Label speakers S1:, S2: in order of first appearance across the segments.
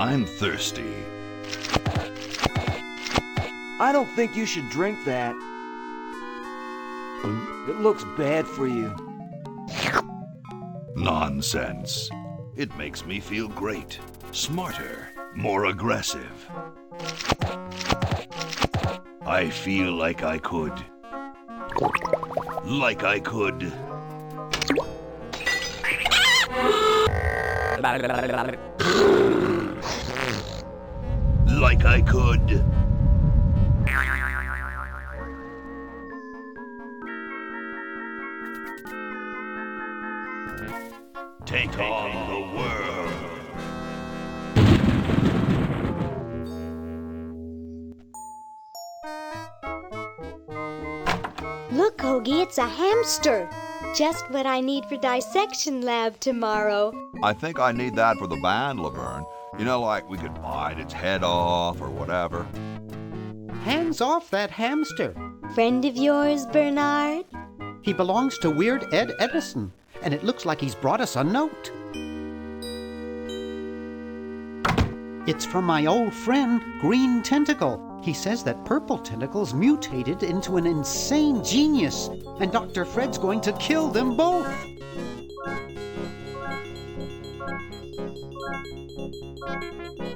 S1: I'm thirsty.
S2: I don't think you should drink that. It looks bad for you.
S1: Nonsense. It makes me feel great. Smarter. More aggressive. I feel like I could. Like I could. Like I could. Take on the world.
S3: Look, Hoagie, it's a hamster. Just what I need for dissection lab tomorrow.
S4: I think I need that for the band, Laverne. You know, like we could bite its head off or whatever.
S5: Hands off that hamster.
S3: Friend of yours, Bernard?
S5: He belongs to Weird Ed Edison, and it looks like he's brought us a note. It's from my old friend, Green Tentacle. He says that Purple Tentacle's mutated into an insane genius, and Dr. Fred's going to kill them both.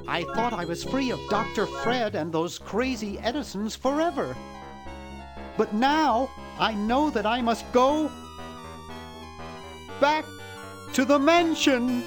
S5: I thought I was free of Dr. Fred and those crazy Edisons forever. But now I know that I must go back to the mansion.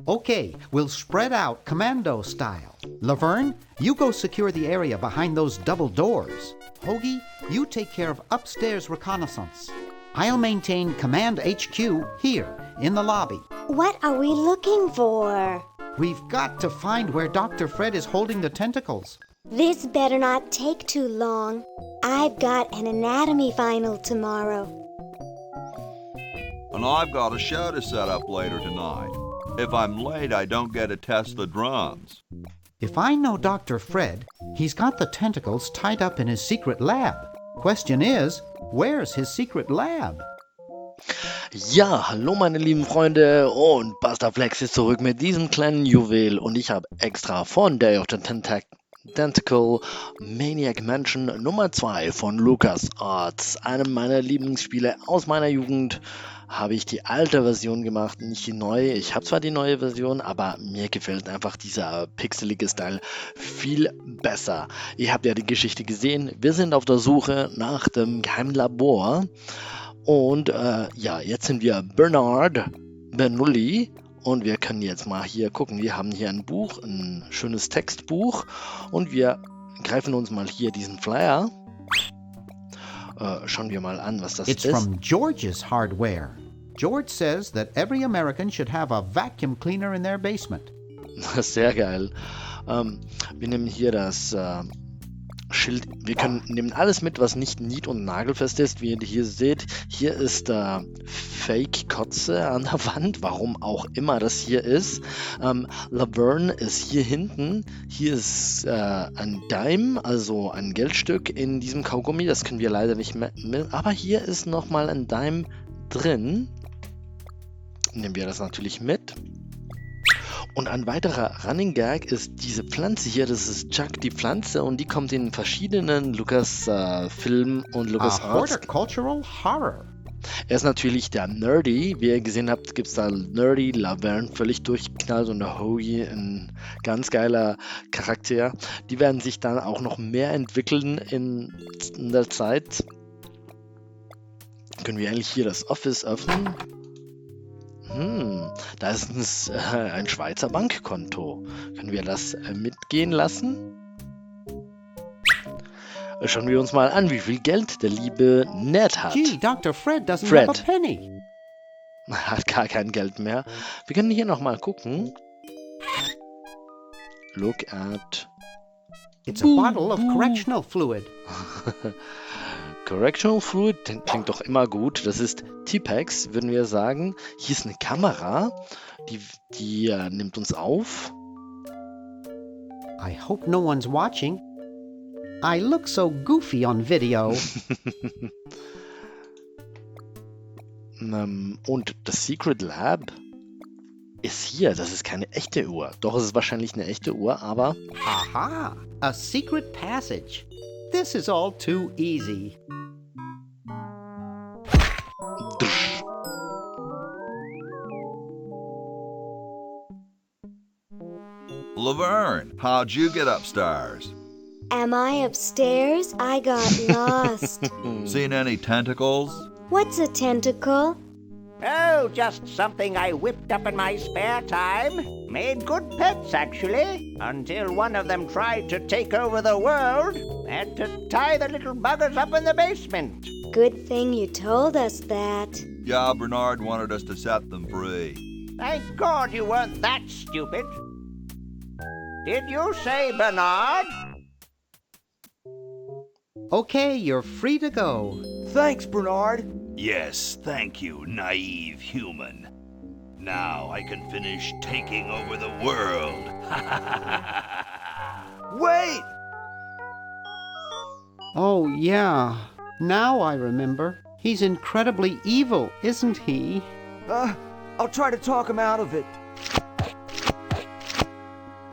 S5: Okay, we'll spread out commando style. Laverne, you go secure the area behind those double doors. Hoagie, you take care of upstairs reconnaissance. I'll maintain Command HQ here, in the lobby.
S3: What are we looking for?
S5: We've got to find where Dr. Fred is holding the tentacles.
S3: This better not take too long. I've got an anatomy final tomorrow.
S4: And I've got a show to set up later tonight. If I'm late, I don't get to test the drums.
S5: If I know Dr. Fred, he's got the tentacles tied up in his secret lab. Question is, where's his secret lab?
S6: Ja, hallo meine lieben Freunde und Busterflex ist zurück mit diesem kleinen Juwel und ich habe extra von Day of the Tentacle Maniac Mansion Nummer 2 von LucasArts, einem meiner Lieblingsspiele aus meiner Jugend, habe ich die alte Version gemacht, nicht die neue. Ich habe zwar die neue Version, aber mir gefällt einfach dieser pixelige Style viel besser. Ihr habt ja die Geschichte gesehen. Wir sind auf der Suche nach dem geheimen Labor. Und ja, jetzt sind wir Bernoulli und wir können jetzt mal hier gucken. Wir haben hier ein Buch, ein schönes Textbuch und wir greifen uns mal hier diesen Flyer. Schauen wir mal an, was das
S5: It's
S6: ist.
S5: from George's Hardware. George says that every American should have a vacuum cleaner in their basement.
S6: Sehr geil. Wir nehmen hier das Schild. Wir nehmen alles mit, was nicht nied- und nagelfest ist. Wie ihr hier seht, hier ist Fake-Kotze an der Wand, warum auch immer das hier ist. Laverne ist hier hinten. Hier ist ein Dime, also ein Geldstück in diesem Kaugummi. Das können wir leider nicht mehr mit. Aber hier ist nochmal ein Dime drin. Nehmen wir das natürlich mit. Und ein weiterer Running Gag ist diese Pflanze hier, das ist Chuck, die Pflanze, und die kommt in verschiedenen Lucas-Filmen und Lucas
S5: A
S6: Arts.
S5: horticultural horror.
S6: Er ist natürlich der Nerdy, wie ihr gesehen habt, gibt es da Nerdy, Laverne, völlig durchgeknallt, und der Hoagie, ein ganz geiler Charakter. Die werden sich dann auch noch mehr entwickeln in der Zeit. Können wir eigentlich hier das Office öffnen? Da ist ein Schweizer Bankkonto. Können wir das mitgehen lassen? Schauen wir uns mal an, wie viel Geld der liebe Ned hat.
S5: Gee, Dr. Fred doesn't
S6: Fred.
S5: have a penny.
S6: Er hat gar kein Geld mehr. Wir können hier nochmal gucken. Look at...
S5: It's a bottle of correctional fluid.
S6: Correctional Fluid klingt doch immer gut. Das ist Tipex, würden wir sagen. Hier ist eine Kamera, die nimmt uns auf.
S5: I hope no one's watching. I look so goofy on video.
S6: Und das Secret Lab ist hier. Das ist keine echte Uhr. Doch, es ist wahrscheinlich eine echte Uhr, aber...
S5: Aha! A secret passage. This is all too easy.
S4: Laverne, how'd you get upstairs?
S3: Am I upstairs? I got lost.
S4: Seen any tentacles?
S3: What's a tentacle?
S7: Oh, just something I whipped up in my spare time. Made good pets, actually, until one of them tried to take over the world. Had to tie the little buggers up in the basement.
S3: Good thing you told us that.
S4: Yeah, Bernard wanted us to set them free.
S7: Thank God you weren't that stupid. Did you say Bernard?
S5: Okay, you're free to go.
S2: Thanks, Bernard.
S1: Yes, thank you, naive human. Now I can finish taking over the world.
S2: Wait!
S5: Oh, yeah. Now I remember. He's incredibly evil, isn't he?
S2: I'll try to talk him out of it.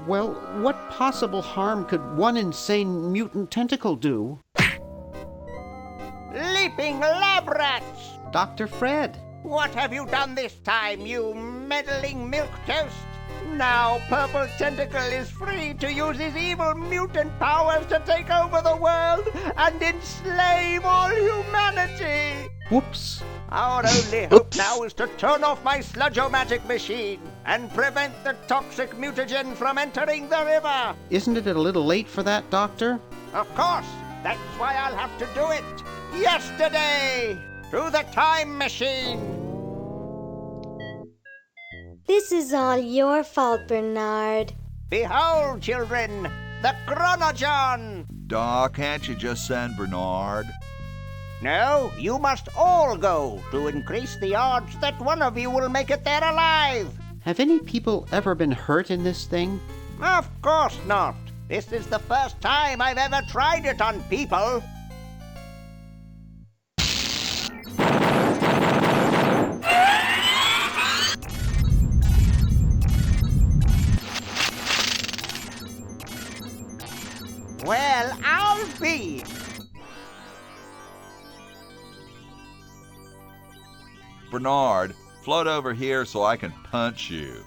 S5: Well, what possible harm could one insane mutant tentacle do?
S7: Leaping lab rats!
S5: Dr. Fred.
S7: What have you done this time, you meddling milquetoast? Now Purple Tentacle is free to use his evil mutant powers to take over the world and enslave all humanity!
S5: Whoops.
S7: Our only hope now is to turn off my sludge-o-magic machine and prevent the toxic mutagen from entering the river!
S5: Isn't it a little late for that, Doctor?
S7: Of course! That's why I'll have to do it! Yesterday! Through the time machine!
S3: This is all your fault, Bernard.
S7: Behold, children, the Chronogon!
S4: Doc, can't you just send Bernard?
S7: No, you must all go to increase the odds that one of you will make it there alive.
S5: Have any people ever been hurt in this thing?
S7: Of course not. This is the first time I've ever tried it on people. Well, I'll be.
S4: Bernard, float over here so I can punch you.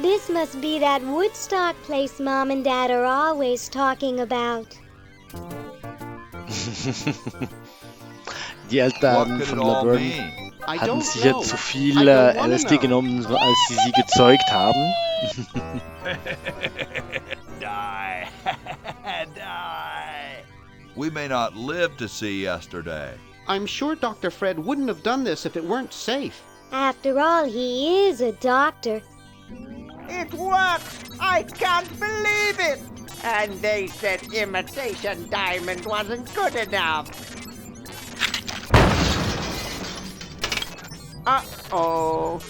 S3: This must be that Woodstock place Mom and Dad are always talking about.
S6: Die Eltern
S4: What could
S6: von
S4: it all
S6: Laverne
S4: mean?
S5: I
S6: hatten
S5: don't
S6: sicher
S5: know.
S6: zu
S5: I
S6: viel
S5: don't wanna
S6: LSD
S5: know.
S6: genommen, als sie gezeugt haben.
S1: Die. Die.
S4: We may not live to see yesterday.
S5: I'm sure Dr. Fred wouldn't have done this if it weren't safe.
S3: After all, he is a doctor.
S7: It worked! I can't believe it! And they said imitation diamond wasn't good enough. Uh-oh.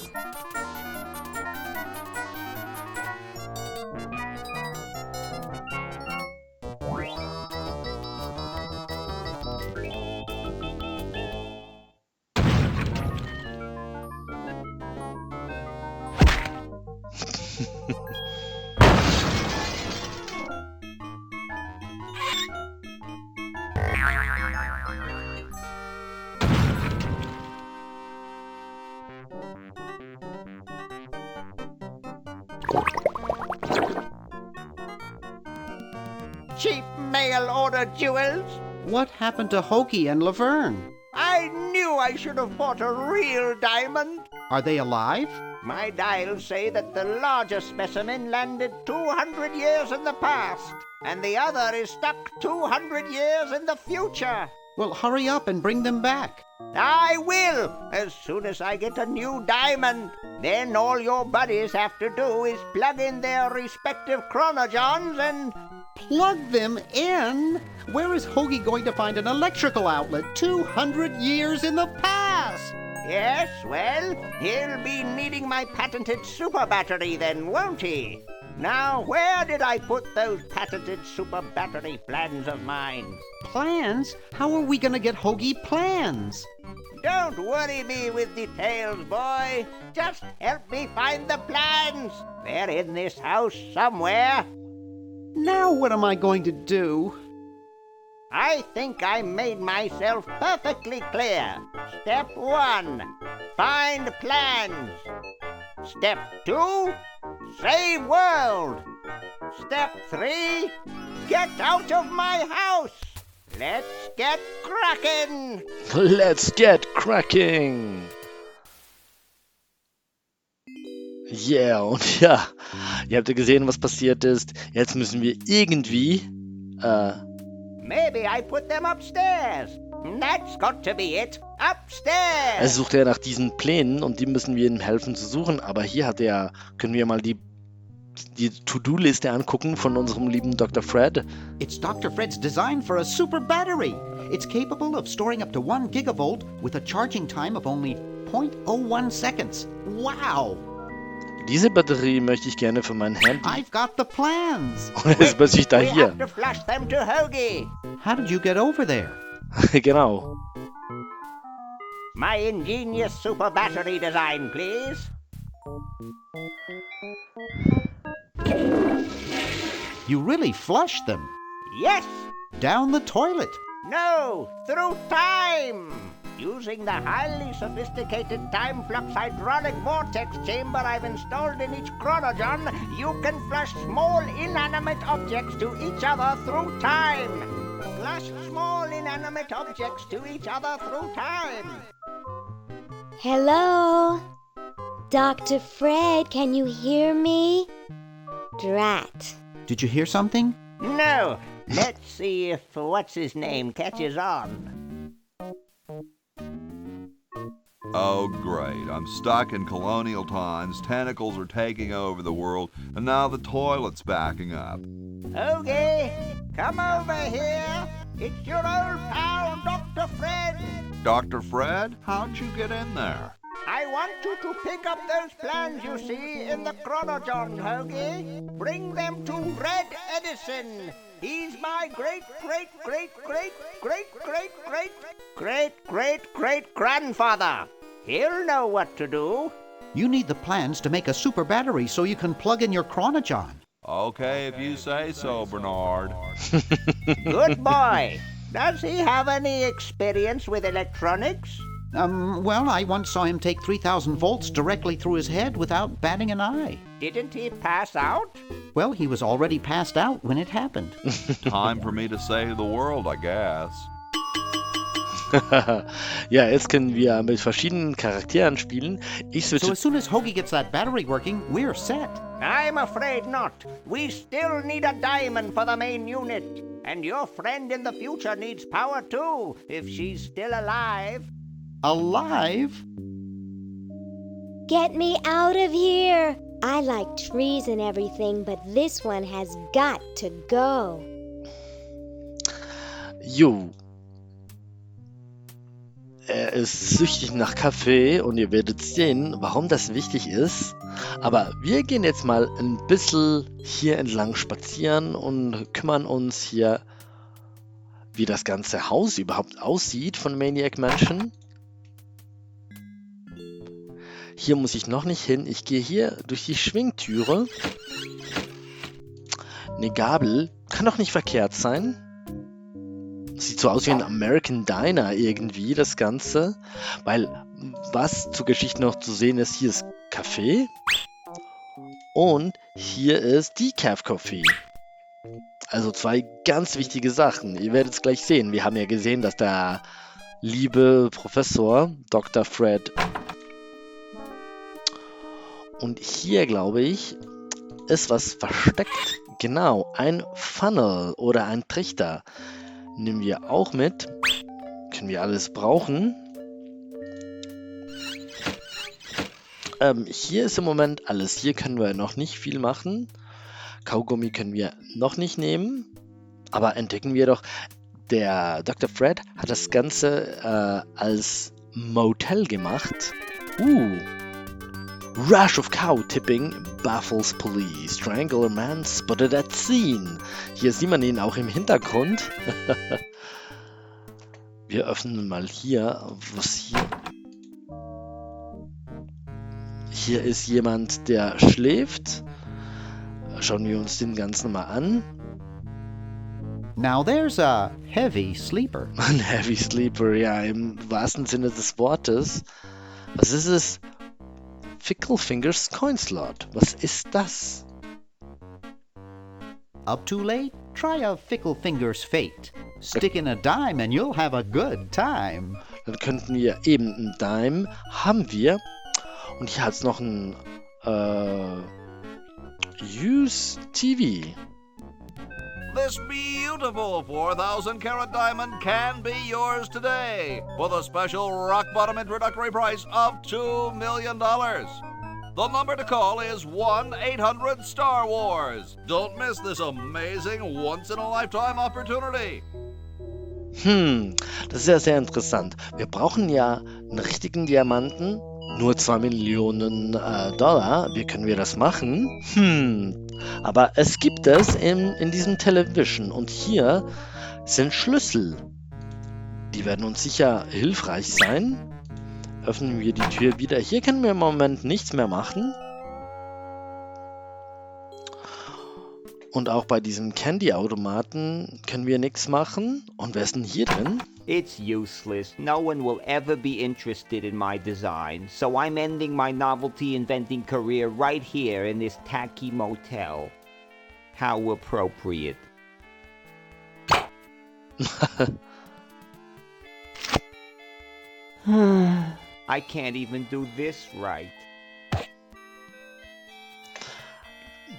S7: Cheap mail-order jewels?
S5: What happened to Hoagie and Laverne?
S7: I knew I should have bought a real diamond.
S5: Are they alive?
S7: My dials say that the larger specimen landed 200 years in the past, and the other is stuck 200 years in the future.
S5: Well, hurry up and bring them back.
S7: I will, as soon as I get a new diamond. Then all your buddies have to do is plug in their respective chronojons and...
S5: Plug them in? Where is Hoagie going to find an electrical outlet 200 years in the past?
S7: Yes, well, he'll be needing my patented super battery then, won't he? Now, where did I put those patented super battery plans of mine?
S5: Plans? How are we going to get Hoagie plans?
S7: Don't worry me with details, boy. Just help me find the plans. They're in this house somewhere.
S5: Now what am I going to do?
S7: I think I made myself perfectly clear. Step 1, find plans. Step 2, save world. Step 3, get out of my house. Let's get cracking.
S6: Let's get cracking! Yeah, und ja, ihr habt ja gesehen, was passiert ist. Jetzt müssen wir irgendwie,
S7: Maybe I put them upstairs. That's got to be it. Upstairs.
S6: also sucht er nach diesen Plänen und die müssen wir ihm helfen zu suchen. Aber hier hat er, können wir mal die To-Do-Liste angucken von unserem lieben Dr. Fred.
S5: It's Dr. Fred's design for a super battery. It's capable of storing up to 1 gigavolt with a charging time of only 0.01 seconds. Wow!
S6: Diese Batterie möchte ich gerne für mein Handy.
S5: I've got the plans.
S6: Und jetzt bin ich da
S7: We
S6: hier.
S7: have to flush them to Hoagie.
S5: How did you get over there?
S6: Genau.
S7: My ingenious super battery design, please.
S5: You really flushed them.
S7: Yes.
S5: Down the toilet.
S7: No. Through time. Using the highly sophisticated time flux hydraulic vortex chamber I've installed in each chronogon, you can flush small inanimate objects to each other through time. Flush small inanimate objects to each other through time.
S3: Hello? Dr. Fred, can you hear me? Drat.
S5: Did you hear something?
S7: No. Let's see if what's-his-name catches on.
S4: Oh, great. I'm stuck in colonial times, tentacles are taking over the world, and now the toilet's backing up.
S7: Okay, come over here. It's your old pal, Dr. Fred.
S4: Dr. Fred, how'd you get in there?
S7: I want you to pick up those plans you see in the chronogon, Hoagie. Bring them to Red Edison. He's my great-great-great-great-great-great-great-great-grandfather. He'll know what to do.
S5: You need the plans to make a super battery so you can plug in your chronogon.
S4: Okay, if you say so, Bernard.
S7: Good boy. Does he have any experience with electronics?
S5: Well, I once saw him take 3,000 volts directly through his head without batting an eye.
S7: Didn't he pass out?
S5: Well, he was already passed out when it happened.
S4: Time for me to save the world, I guess.
S6: Ja, jetzt können wir mit verschiedenen Charakteren spielen. Ich
S5: So
S6: switche.
S5: as soon as Hoagie gets that battery working, we're set.
S7: I'm afraid not. We still need a diamond for the main unit. And your friend in the future needs power too, if she's still alive.
S5: Alive?
S3: Get me out of here! I like trees and everything, but this one has got to go.
S6: Jo. Er ist süchtig nach Kaffee und ihr werdet sehen, warum das wichtig ist. Aber wir gehen jetzt mal ein bisschen hier entlang spazieren und kümmern uns hier, wie das ganze Haus überhaupt aussieht von Maniac Mansion. Hier muss ich noch nicht hin. Ich gehe hier durch die Schwingtüre. Eine Gabel kann doch nicht verkehrt sein. Sieht so aus wie ein American Diner irgendwie, das Ganze. Weil, was zur Geschichte noch zu sehen ist, hier ist Kaffee. Und hier ist Decaf Coffee. Also zwei ganz wichtige Sachen. Ihr werdet es gleich sehen. Wir haben ja gesehen, dass der liebe Professor, Dr. Fred. Und hier, glaube ich, ist was versteckt. Genau, ein Funnel oder ein Trichter. Nehmen wir auch mit. Können wir alles brauchen. Hier ist im Moment alles. Hier können wir noch nicht viel machen. Kaugummi können wir noch nicht nehmen. Aber entdecken wir doch, der Dr. Fred hat das Ganze als Motel gemacht. Rush of cow tipping baffles police. Strangler man spotted at scene. Hier sieht man ihn auch im Hintergrund. Wir öffnen mal hier. Was hier? Hier ist jemand, der schläft. Schauen wir uns den Ganzen mal an.
S5: Now there's a heavy sleeper.
S6: Ein Heavy Sleeper, ja, im wahrsten Sinne des Wortes. Was ist es? Fickle Fingers Coin Slot. Was ist das?
S5: Up too late? Try a Fickle Fingers Fate. Stick in a dime and you'll have a good time.
S6: Dann könnten wir eben ein Dime. Haben wir. Und hier hat es noch ein Use TV.
S1: This beautiful 4,000 carat diamond can be yours today for the special rock bottom introductory price of $2 million. The number to call is 1-800-STAR-WARS. Don't miss this amazing once-in-a-lifetime opportunity.
S6: Das ist ja sehr interessant. Wir brauchen ja einen richtigen Diamanten. Nur 2 Millionen Dollar. Wie können wir das machen? Aber es gibt es in diesem Television. Und hier sind Schlüssel. Die werden uns sicher hilfreich sein. Öffnen wir die Tür wieder. Hier können wir im Moment nichts mehr machen. Und auch bei diesem Candy-Automaten können wir nichts machen. Und wer ist denn hier drin?
S2: It's useless. No one will ever be interested in my design, so I'm ending my novelty inventing career right here in this tacky motel. How appropriate. I can't even do this right.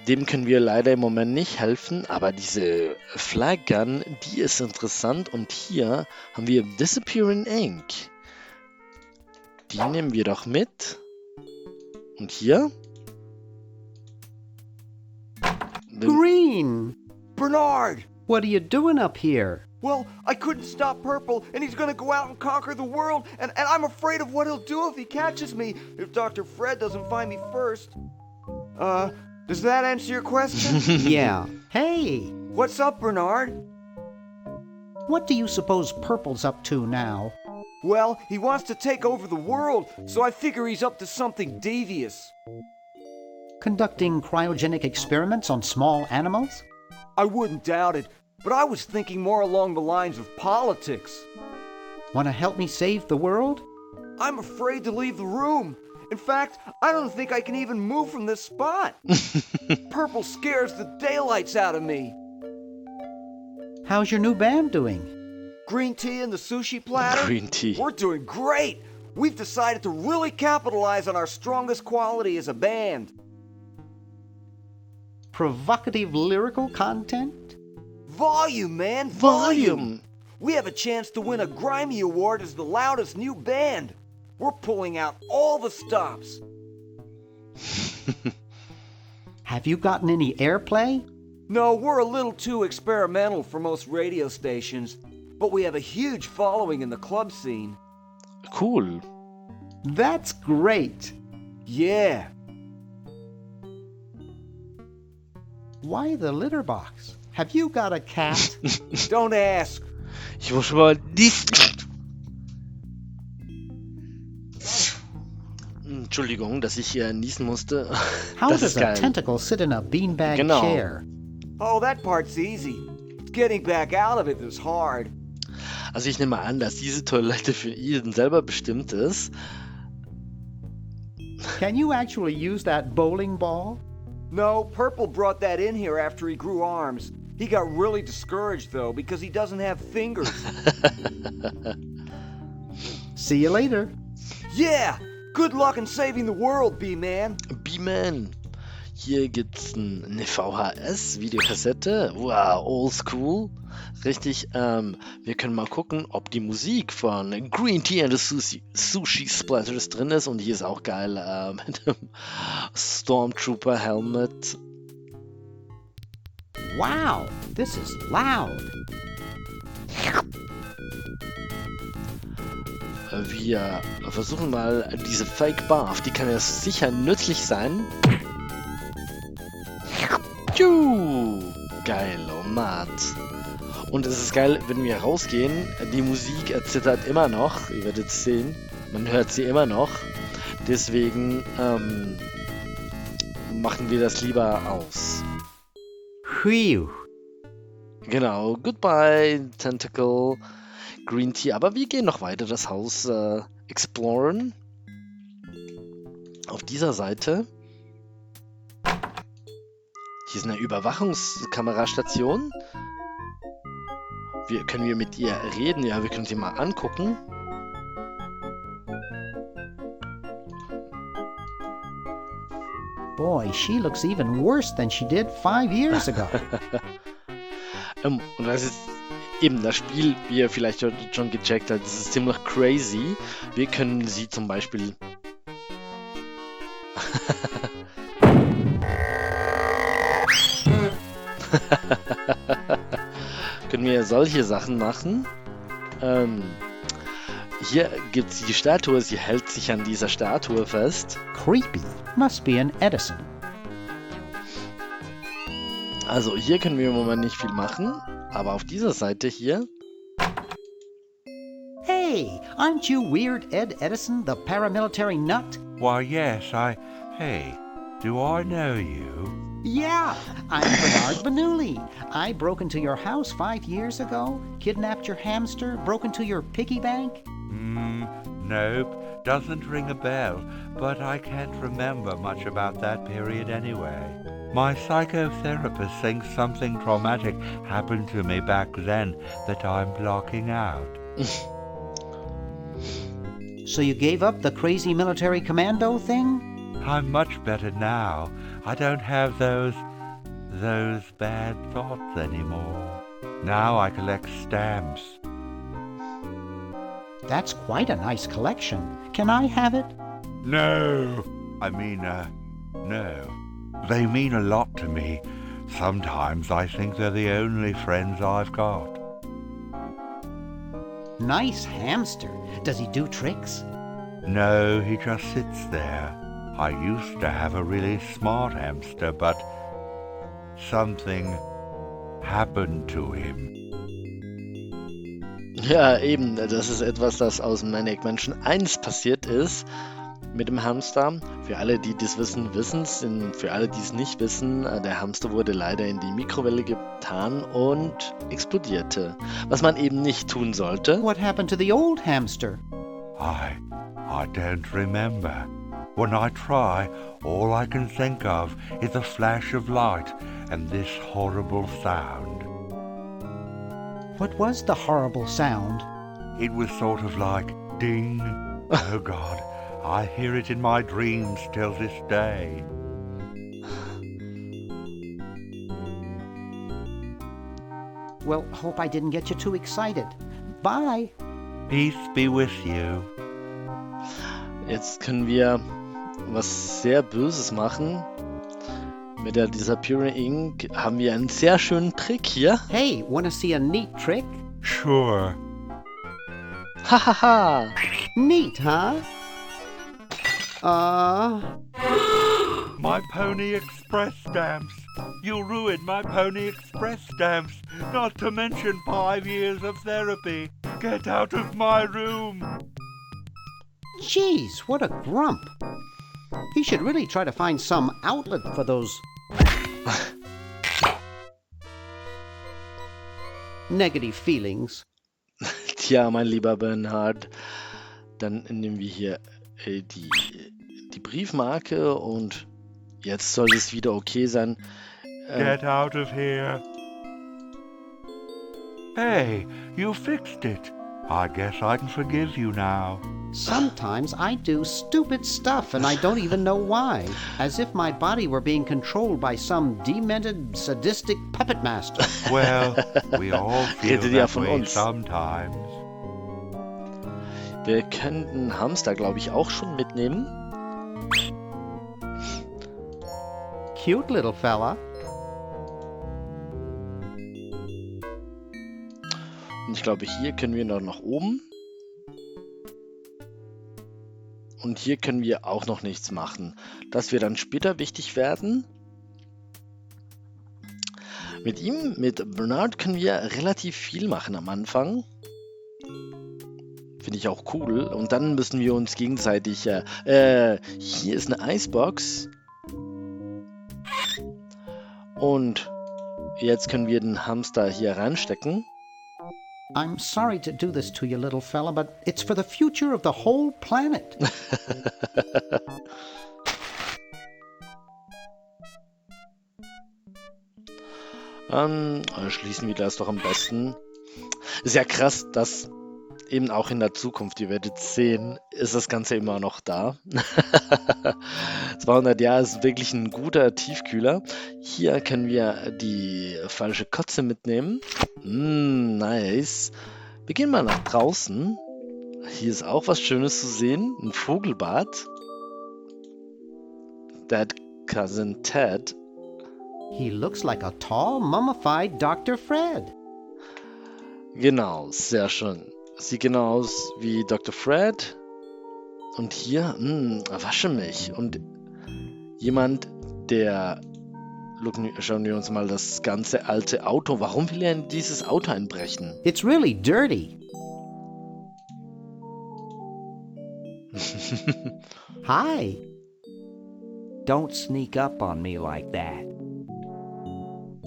S6: Dem können wir leider im Moment nicht helfen, aber diese Flag Gun, die ist interessant. Und hier haben wir Disappearing Ink. Die nehmen wir doch mit. Und hier?
S5: Green!
S2: Bernard!
S5: What are you doing up here?
S2: Well, I couldn't stop Purple, and he's gonna go out and conquer the world, and I'm afraid of what he'll do if he catches me, if Dr. Fred doesn't find me first. Does that answer your question?
S5: Yeah. Hey!
S2: What's up, Bernard?
S5: What do you suppose Purple's up to now?
S2: Well, he wants to take over the world, so I figure he's up to something devious.
S5: Conducting cryogenic experiments on small animals?
S2: I wouldn't doubt it, but I was thinking more along the lines of politics.
S5: Want to help me save the world?
S2: I'm afraid to leave the room. In fact, I don't think I can even move from this spot. Purple scares the daylights out of me.
S5: How's your new band doing?
S2: Green tea and the sushi platter?
S6: Green tea.
S2: We're doing great. We've decided to really capitalize on our strongest quality as a band.
S5: Provocative lyrical content?
S8: Volume, man!
S6: Volume!
S8: We have a chance to win a Grimy Award as the loudest new band. We're pulling out all the stops.
S5: Have you gotten any airplay?
S8: No, we're a little too experimental for most radio stations, but we have a huge following in the club scene.
S6: Cool.
S5: That's great.
S8: Yeah.
S5: Why the litter box? Have you got a cat?
S8: Don't ask.
S6: Ich muss schon mal Entschuldigung, dass ich hier niesen musste.
S5: How
S6: Das
S5: does
S6: ist
S5: a
S6: geil.
S5: tentacle sit in a beanbag
S6: Genau.
S5: chair?
S8: Oh, that part's easy. It's getting back out of it that's hard.
S6: Also ich nehme an, dass diese Toilette für ihn selber bestimmt ist.
S5: Can you actually use that bowling ball?
S8: No, Purple brought that in here after he grew arms. He got really discouraged, though, because he doesn't have fingers.
S5: See you later.
S8: Yeah! Good luck in saving the world, B-Man.
S6: B-Man. Hier gibt's eine VHS-Videokassette. Wow, oldschool. Richtig, wir können mal gucken, ob die Musik von Green Tea and the Sushi Splatters drin ist. Und hier ist auch geil mit dem Stormtrooper Helmet.
S5: Wow, this is loud.
S6: Wir versuchen mal diese Fake Bath, die kann ja sicher nützlich sein. Tschu! Geil, oh Mann. Und es ist geil, wenn wir rausgehen, die Musik erzittert immer noch, ihr werdet es sehen, man hört sie immer noch. Deswegen machen wir das lieber aus.
S5: Phew.
S6: Genau, goodbye, Tentacle, Green Tea. Aber wir gehen noch weiter das Haus exploren. Auf dieser Seite. Hier ist eine Überwachungskamerastation. Können wir mit ihr reden? Ja, wir können sie mal angucken.
S5: Boy, she looks even worse than she did 5 years ago.
S6: Und das ist eben das Spiel, wie ihr vielleicht schon gecheckt habt, das ist ziemlich crazy. Wir können sie zum Beispiel... können wir solche Sachen machen. Hier gibt es die Statue, sie hält sich an dieser Statue fest.
S5: Creepy. Must be an Edison.
S6: Also hier können wir im Moment nicht viel machen, aber auf dieser Seite hier...
S5: Hey, aren't you Weird Ed Edison, the paramilitary nut?
S9: Why, yes, Hey, do I know you?
S5: Yeah, I'm Bernard Bernoulli. I broke into your house 5 years ago, kidnapped your hamster, broke into your piggy bank.
S9: Nope, doesn't ring a bell, but I can't remember much about that period anyway. My psychotherapist thinks something traumatic happened to me back then that I'm blocking out.
S5: So you gave up the crazy military commando thing?
S9: I'm much better now. I don't have those bad thoughts anymore. Now I collect stamps.
S5: That's quite a nice collection. Can I have it?
S9: No! No. They mean a lot to me. Sometimes I think they're the only friends I've got.
S5: Nice hamster. Does he do tricks?
S9: No, he just sits there. I used to have a really smart hamster, but something happened to him.
S6: Ja, eben, das ist etwas, das aus Maniac Mansion 1 passiert ist mit dem Hamster. Für alle, die das wissen, wissen's. Für alle, die es nicht wissen, der Hamster wurde leider in die Mikrowelle getan und explodierte. Was man eben nicht tun sollte.
S5: What happened to the old hamster?
S9: I don't remember. When I try, all I can think of is a flash of light and this horrible sound.
S5: What was the horrible sound?
S9: It was sort of like ding. Oh God, I hear it in my dreams till this day.
S5: Well, hope I didn't get you too excited. Bye.
S9: Peace be with you.
S6: Jetzt können wir was sehr Böses machen. Mit der Disappearing Ink haben wir einen sehr schönen Trick hier.
S5: Hey, wanna see a neat trick?
S9: Sure.
S6: Hahaha.
S5: Neat, huh?
S9: My Pony Express stamps. You ruined my Pony Express stamps. Not to mention 5 years of therapy. Get out of my room.
S5: Jeez, what a grump. He should really try to find some outlet for those negative feelings.
S6: Tja, mein lieber Bernhard, dann nehmen wir hier die Briefmarke und jetzt soll es wieder okay sein.
S9: Get out of here. Hey, you fixed it. I guess I can forgive you now.
S5: Sometimes I do stupid stuff and I don't even know why. As if my body were being controlled by some demented, sadistic puppet master.
S9: Well, we all feel
S6: Redet ja
S9: that
S6: von
S9: way
S6: uns.
S9: sometimes.
S6: Wir könnten Hamster, glaube ich, auch schon mitnehmen.
S5: Cute little fella.
S6: Und ich glaube, hier können wir noch nach oben. Und hier können wir auch noch nichts machen. Das wird dann später wichtig werden. Mit Bernard können wir relativ viel machen am Anfang. Finde ich auch cool. Und dann müssen wir uns gegenseitig... hier ist eine Icebox. Und jetzt können wir den Hamster hier reinstecken.
S5: I'm sorry to do this to you, little fella, but it's for the future of the whole planet.
S6: Schließen wir das doch am besten. Ist ja krass, dass eben auch in der Zukunft, ihr werdet sehen, ist das Ganze immer noch da. 200 Jahre ist wirklich ein guter Tiefkühler. Hier können wir die falsche Kotze mitnehmen. Nice. Wir gehen mal nach draußen. Hier ist auch was Schönes zu sehen. Ein Vogelbad. That Cousin Ted.
S5: He looks like a tall, mummified Dr. Fred.
S6: Genau, sehr schön. Sieht genau aus wie Dr. Fred. Und hier, wasche mich. Und jemand, der... Schauen wir uns mal das ganze alte Auto. Warum will er in dieses Auto einbrechen?
S5: It's really dirty. Hi.
S2: Don't sneak up on me like that.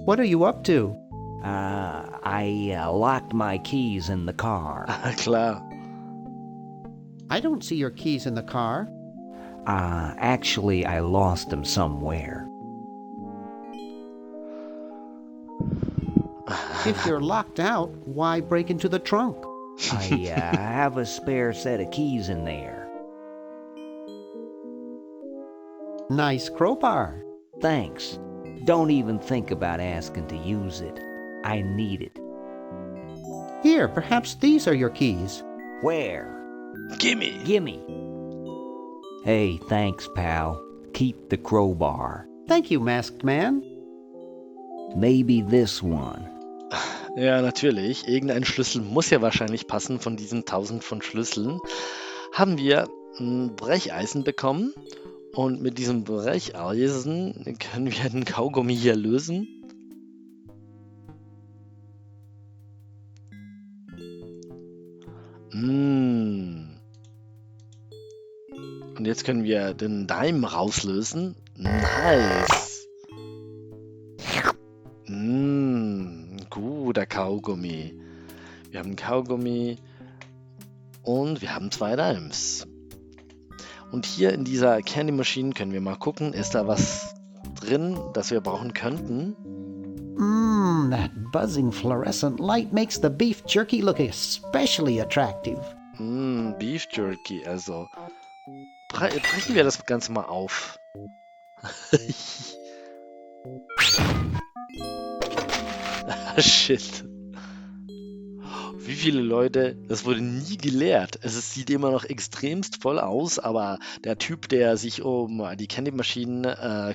S5: What are you up to?
S2: I locked my keys in the car.
S6: Klar.
S5: I don't see your keys in the car.
S2: Actually, I lost them somewhere.
S5: If you're locked out, why break into the trunk?
S2: I have a spare set of keys in there.
S5: Nice crowbar.
S2: Thanks. Don't even think about asking to use it. I need it.
S5: Here, perhaps these are your keys.
S2: Where?
S6: Gimme.
S2: Gimme. Hey, thanks, pal. Keep the crowbar.
S5: Thank you, masked man.
S2: Maybe this one.
S6: Ja, natürlich. Irgendein Schlüssel muss ja wahrscheinlich passen von diesen 1000 von Schlüsseln. Haben wir ein Brecheisen bekommen. Und mit diesem Brecheisen können wir den Kaugummi hier lösen. Und jetzt können wir den Daim rauslösen. Nice. Guter Kaugummi. Wir haben Kaugummi und wir haben 2 Daims. Und hier in dieser Candy Machine können wir mal gucken, ist da was drin, das wir brauchen könnten?
S5: That buzzing fluorescent light makes the beef jerky look especially attractive.
S6: Beef Jerky, also. Brechen wir das Ganze mal auf. Shit. Wie viele Leute, das wurde nie gelehrt. Sieht immer noch extremst voll aus, aber der Typ, der sich um die Candy-Maschinen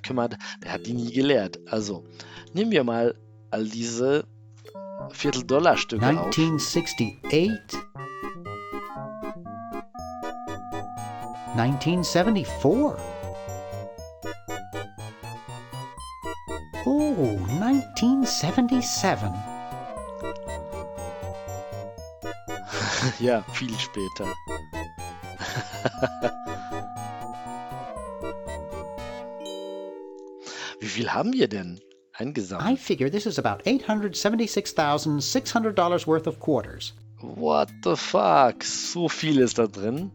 S6: kümmert, der hat die nie gelehrt. Also, nehmen wir mal all diese Viertel-Dollar-Stücke auf.
S5: 1968, 1974. Oh, 1977.
S6: Ja, viel später. Wie viel haben wir denn
S5: I
S6: eingesammelt?
S5: figure this is about $876,600 worth of quarters.
S6: What the fuck? So viel ist da drin.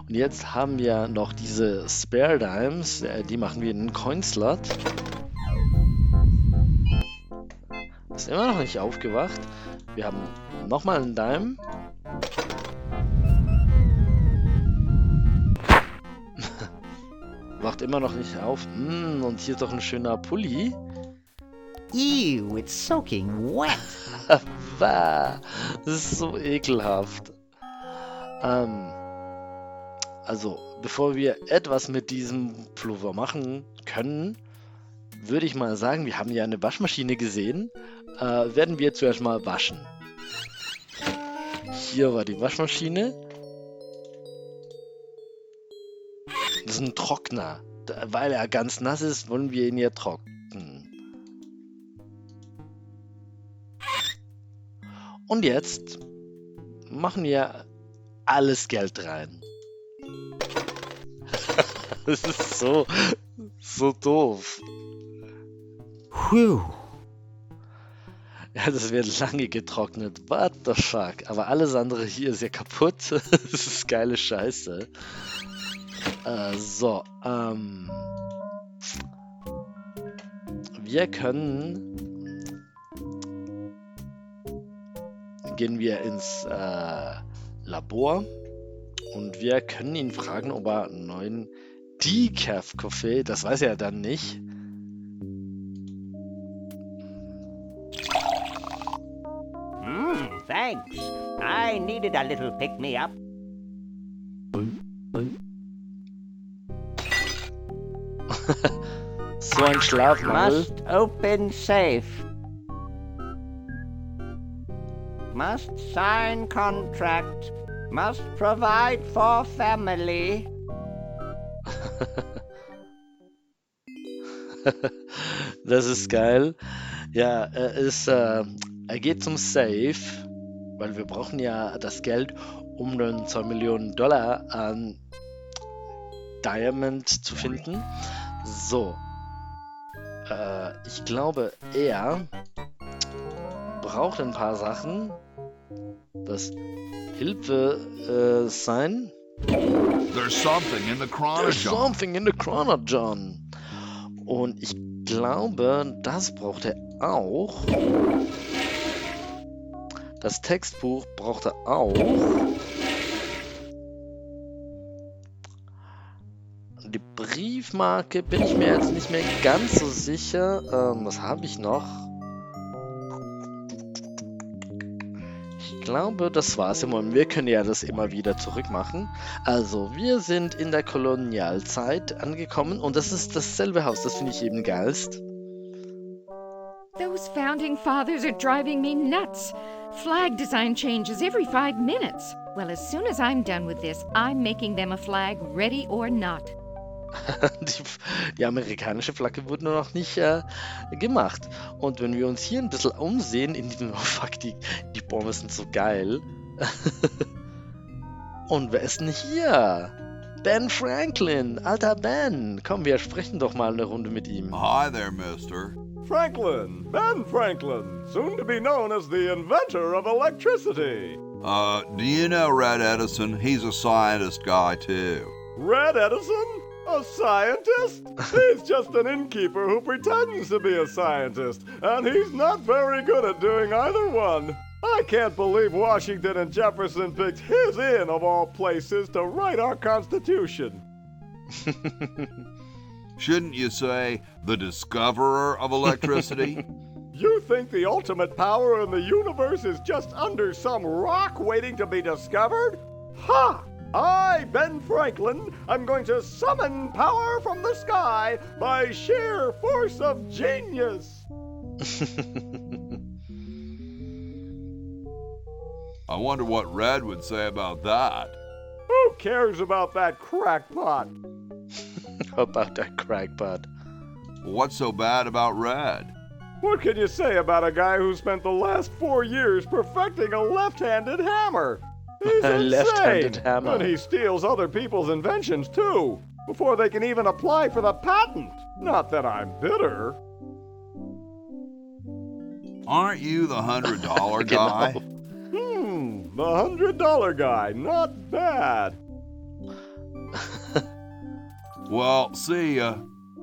S6: Und jetzt haben wir noch diese Spare Dimes. Die machen wir in einen Coinslot. Ist immer noch nicht aufgewacht. Wir haben nochmal einen Dime. Wacht immer noch nicht auf. Und hier ist doch ein schöner Pulli.
S5: Ew, it's soaking wet.
S6: Das ist so ekelhaft. Also, bevor wir etwas mit diesem Pullover machen können, würde ich mal sagen, wir haben ja eine Waschmaschine gesehen, werden wir zuerst mal waschen. Hier war die Waschmaschine. Das ist ein Trockner. Weil er ganz nass ist, wollen wir ihn ja trocknen. Und jetzt machen wir alles Geld rein. Das ist so doof.
S5: Whew.
S6: Ja, das wird lange getrocknet. What the fuck? Aber alles andere hier ist ja kaputt. Das ist geile Scheiße. Wir können... Gehen wir ins Labor und wir können ihn fragen, ob er einen neuen Decaf-Kaffee, das weiß er dann nicht.
S7: Thanks. I needed a little pick-me-up.
S6: So ein Schlafmangel.
S7: Must open safe. Must sign contract. Must provide for family.
S6: Das ist geil. Ja, er geht zum Safe, weil wir brauchen ja das Geld, um dann 2 Millionen Dollar an Diamond zu finden. So. Ich glaube, er braucht ein paar Sachen. Das Hilfe sein.
S4: There's something in the
S6: There's
S4: chronogram.
S6: something in the chronogram. Und ich glaube, das braucht er auch. Das Textbuch braucht er auch. Die Briefmarke bin ich mir jetzt nicht mehr ganz so sicher. Was habe ich noch? Ich glaube, das war's im Moment. Wir können ja das immer wieder zurückmachen. Also, wir sind in der Kolonialzeit angekommen und das ist dasselbe Haus. Das finde ich eben geilst.
S10: Those founding fathers are driving me nuts. Flag design changes every 5 minutes. Well, as soon as I'm done with this, I'm making them a flag, ready or not.
S6: Die amerikanische Flagge wurde nur noch nicht gemacht. Und wenn wir uns hier ein bisschen umsehen, in diesem Fuck, die Bäume sind so geil. Und wer ist denn hier? Ben Franklin, alter Ben. Komm, wir sprechen doch mal eine Runde mit ihm.
S4: Hi there, mister.
S11: Franklin, Ben Franklin, soon to be known as the inventor of electricity.
S4: Do you know Red Edison? He's a scientist guy, too.
S11: Red Edison? A scientist? He's just an innkeeper who pretends to be a scientist, and he's not very good at doing either one. I can't believe Washington and Jefferson picked his inn of all places to write our Constitution.
S4: Shouldn't you say the discoverer of electricity?
S11: You think the ultimate power in the universe is just under some rock waiting to be discovered? Ha! I, Ben Franklin, am going to summon power from the sky by sheer force of genius.
S4: I wonder what Red would say about that.
S11: Who cares about that crackpot?
S6: About that crackpot.
S4: What's so bad about Red?
S11: What can you say about a guy who spent the last 4 years perfecting a left-handed hammer? He's
S6: A
S11: insane.
S6: left-handed hammer.
S11: And he steals other people's inventions too, before they can even apply for the patent. Not that I'm bitter.
S4: Aren't you the $100 guy?
S11: The $100 guy. Not bad.
S4: Well, see ya.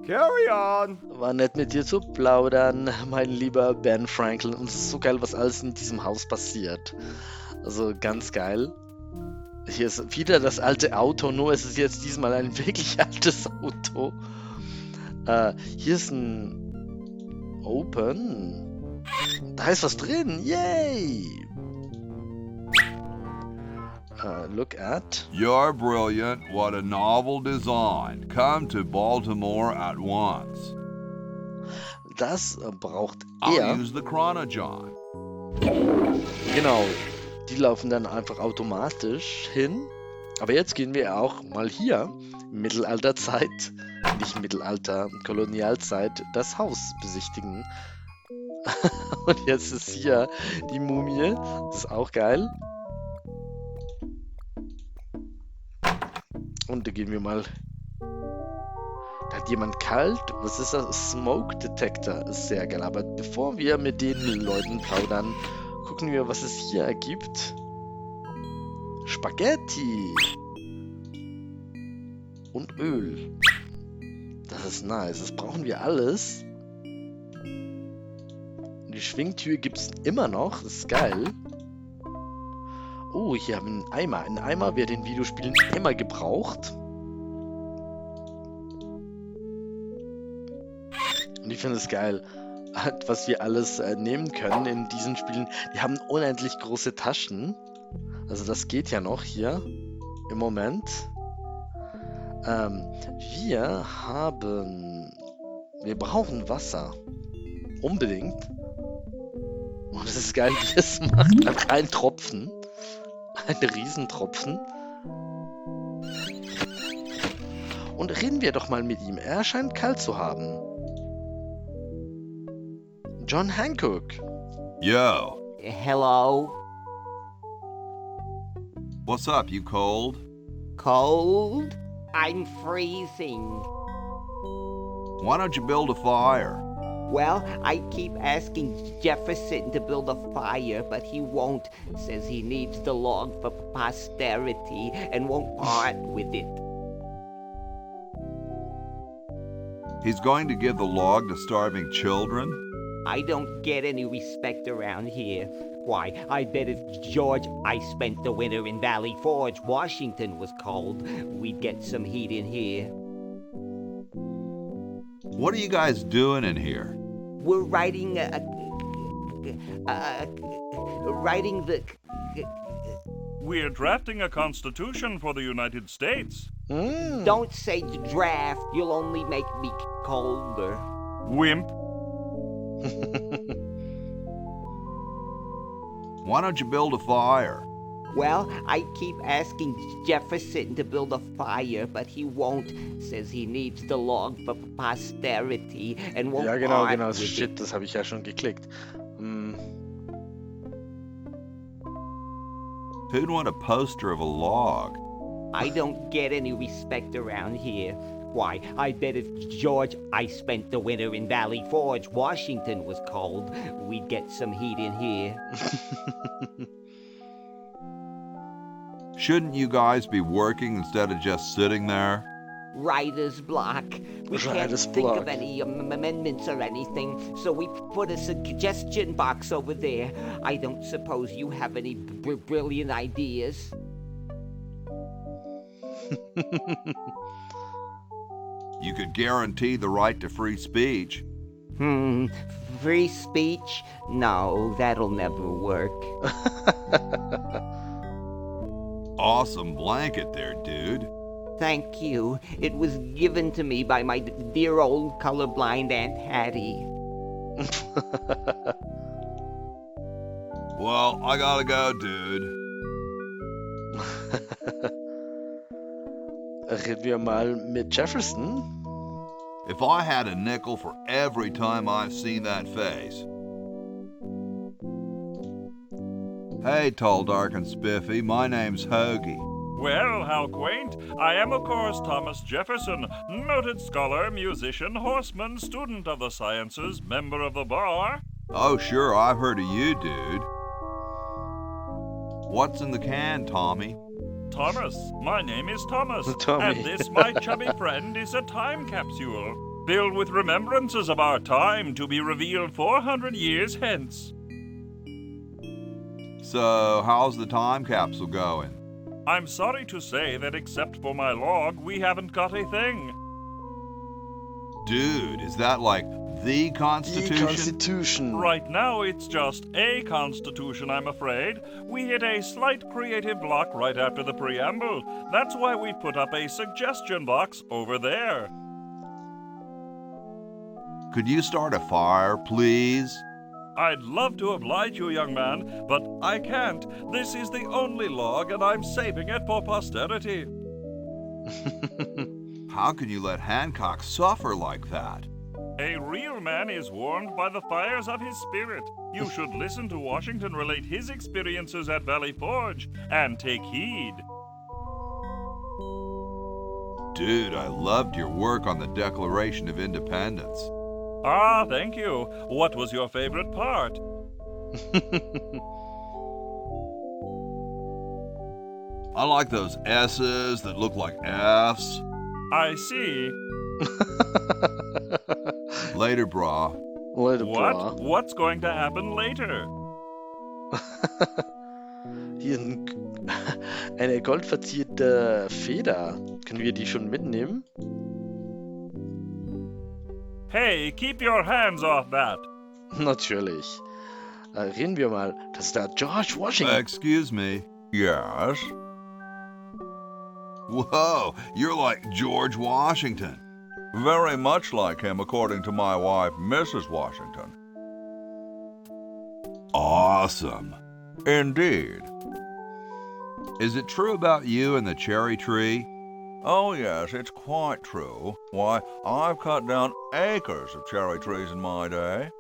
S11: Carry on.
S6: War nett mit dir zu plaudern, mein lieber Ben Franklin. Und es ist so geil, was alles in diesem Haus passiert. Also ganz geil. Hier ist wieder das alte Auto, nur es ist jetzt diesmal ein wirklich altes Auto. Hier ist ein Open. Da ist was drin. Yay! Look at.
S4: You're brilliant. What a novel design. Come to Baltimore at once.
S6: Das braucht
S4: I'll
S6: er.
S4: use the Chronojon.
S6: Genau. Die laufen dann einfach automatisch hin. Aber jetzt gehen wir auch mal hier, Mittelalterzeit, nicht Mittelalter, Kolonialzeit, das Haus besichtigen. Und jetzt ist hier die Mumie. Das ist auch geil. Und da gehen wir mal. Da hat jemand kalt. Was ist das? Smoke Detector. Ist sehr geil. Aber bevor wir mit den Leuten plaudern, gucken wir, was es hier ergibt. Spaghetti. Und Öl. Das ist nice. Das brauchen wir alles. Und die Schwingtür gibt es immer noch. Das ist geil. Oh, hier haben wir einen Eimer. Ein Eimer wird in Videospielen immer gebraucht. Und ich finde es geil, was wir alles nehmen können in diesen Spielen. Die haben unendlich große Taschen. Also das geht ja noch hier im Moment. Wir brauchen Wasser. Unbedingt. Und es ist geil, wie es macht. Einfach ein Tropfen. Ein Riesentropfen. Und reden wir doch mal mit ihm. Er scheint kalt zu haben. John Hancock.
S4: Yo.
S2: Hello?
S4: What's up, you cold?
S2: Cold? I'm freezing.
S4: Why don't you build a fire?
S2: Well, I keep asking Jefferson to build a fire, but he won't. Says he needs the log for posterity and won't part with it.
S4: He's going to give the log to starving children?
S2: I don't get any respect around here. Why, I bet if George I spent the winter in Valley Forge, Washington was cold, we'd get some heat in here.
S4: What are you guys doing in here?
S2: We're writing
S12: We're drafting a constitution for the United States.
S2: Don't say draft, you'll only make me colder.
S12: Wimp.
S4: Why don't you build a fire?
S2: Well, I keep asking Jefferson to build a fire, but he won't. Says he needs the log for posterity and won't
S6: Ja, genau,
S2: part
S6: genau.
S2: with
S6: Shit,
S2: it.
S6: das habe ich ja schon geklickt.
S4: Who'd want a poster of a log?
S2: I don't get any respect around here. Why, I bet if George I spent the winter in Valley Forge, Washington was cold, we'd get some heat in here.
S4: Shouldn't you guys be working instead of just sitting there?
S2: Writer's block. We
S6: Writer's
S2: can't think
S6: block.
S2: of any amendments or anything, so we put a suggestion box over there. I don't suppose you have any brilliant ideas.
S4: You could guarantee the right to free speech.
S2: Free speech? No, that'll never work.
S4: Awesome blanket there, dude.
S2: Thank you. It was given to me by my dear old colorblind Aunt Hattie.
S4: Well, I gotta go, dude.
S6: Reden wir mal mit Jefferson.
S4: If I had a nickel for every time I've seen that face. Hey, tall, dark, and spiffy, my name's Hoagie.
S12: Well, how quaint. I am, of course, Thomas Jefferson, noted scholar, musician, horseman, student of the sciences, member of the bar.
S4: Oh, sure, I've heard of you, dude. What's in the can, Tommy?
S12: Thomas. My name is Thomas.
S6: Tommy.
S12: And this, my chubby friend, is a time capsule, filled with remembrances of our time to be revealed 400 years hence.
S4: So, how's the time capsule going?
S12: I'm sorry to say that except for my log, we haven't got a thing.
S4: Dude, is that like the Constitution?
S6: Die Constitution.
S12: Right now, it's just a constitution, I'm afraid. We hit a slight creative block right after the preamble. That's why we put up a suggestion box over there.
S4: Could you start a fire, please?
S12: I'd love to oblige you, young man, but I can't. This is the only log, and I'm saving it for posterity.
S4: How can you let Hancock suffer like that?
S12: A real man is warmed by the fires of his spirit. You should listen to Washington relate his experiences at Valley Forge and take heed.
S4: Dude, I loved your work on the Declaration of Independence.
S12: Ah, thank you. What was your favorite part?
S4: I like those S's that look like F's.
S12: I see.
S4: Later, brah.
S6: Later,
S12: What?
S6: bra.
S12: What's going to happen later?
S6: Hier eine goldverzierte Feder. Können wir die schon mitnehmen?
S12: Hey, keep your hands off that.
S6: Natürlich. Reden wir mal. Das ist der George Washington.
S4: Excuse me.
S9: Yes?
S4: Whoa, you're like George Washington.
S9: Very much like him, according to my wife, Mrs. Washington.
S4: Awesome.
S9: Indeed.
S4: Is it true about you and the cherry tree?
S9: Oh, yes, it's quite true. Why, I've cut down acres of cherry trees in my day.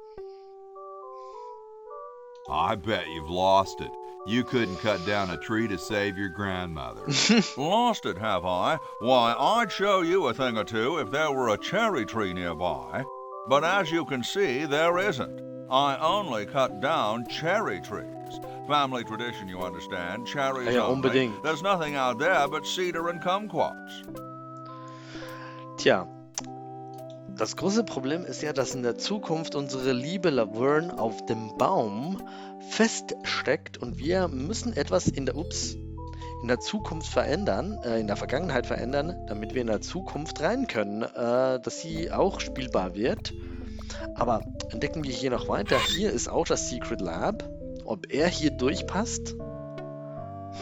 S4: I bet you've lost it. You couldn't cut down a tree to save your grandmother.
S9: Lost it, have I? Why, I'd show you a thing or two if there were a cherry tree nearby. But as you can see, there isn't. I only cut down cherry trees. Family tradition, you understand. Cherries
S6: Ja,
S9: only.
S6: unbedingt.
S9: There's nothing out there but cedar and kumquats.
S6: Tja, das große Problem ist ja, dass in der Zukunft unsere liebe Laverne auf dem Baum feststeckt und wir müssen etwas in der Zukunft verändern, in der Vergangenheit verändern, damit wir in der Zukunft rein können, dass sie auch spielbar wird. Aber entdecken wir hier noch weiter. Hier ist auch das Secret Lab. Ob er hier durchpasst?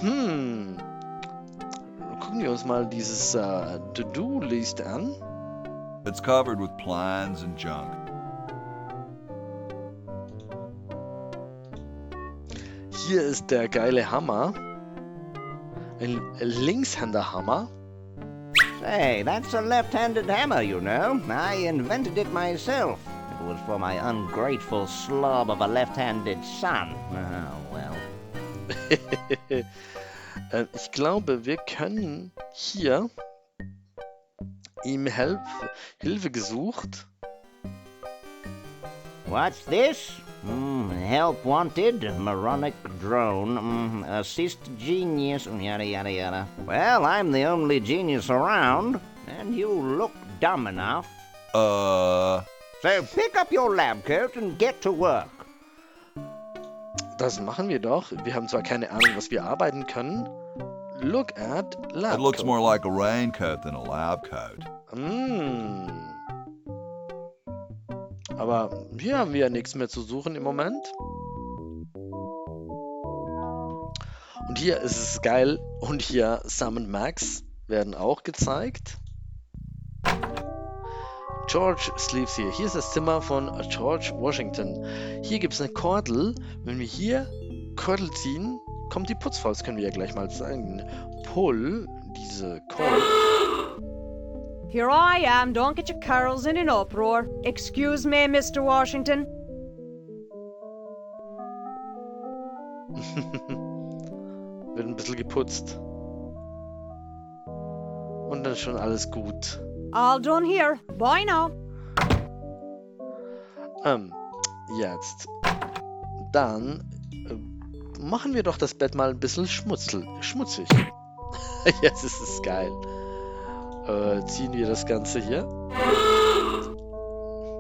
S6: Gucken wir uns mal dieses To-Do-List an.
S4: It's covered with plans and junk.
S6: Hier ist der geile Hammer. Ein Linkshänder-Hammer.
S7: Hey, that's a left-handed hammer, you know. I invented it myself. It was for my ungrateful slob of a left-handed son. Oh, well.
S6: Ich glaube, wir können hier ihm Hilfe gesucht.
S7: What's this? Help wanted, moronic drone, assist genius, yada yada yada. Well, I'm the only genius around, and you look dumb enough. So pick up your lab coat and get to work.
S6: Das machen wir doch. Wir haben zwar keine Ahnung, was wir arbeiten können. Look at lab
S4: It looks
S6: coat.
S4: more like a raincoat than a lab coat.
S6: Aber Aber hier haben wir ja nichts mehr zu suchen im Moment. Und hier ist es geil. Und hier Sam und Max werden auch gezeigt. George sleeps here. Hier ist das Zimmer von George Washington. Hier gibt es eine Kordel. Wenn wir hier Kordel ziehen, kommt die Putzfrau. Das können wir ja gleich mal zeigen. Pull diese Kordel.
S13: Here I am. Don't get your curls in an uproar. Excuse me, Mr. Washington.
S6: Wird ein bisschen geputzt. Und dann ist schon alles gut.
S13: All done here. Bye now.
S6: Jetzt. Dann machen wir doch das Bett mal ein bisschen schmutzig. Jetzt ist es geil. Ziehen wir das Ganze hier.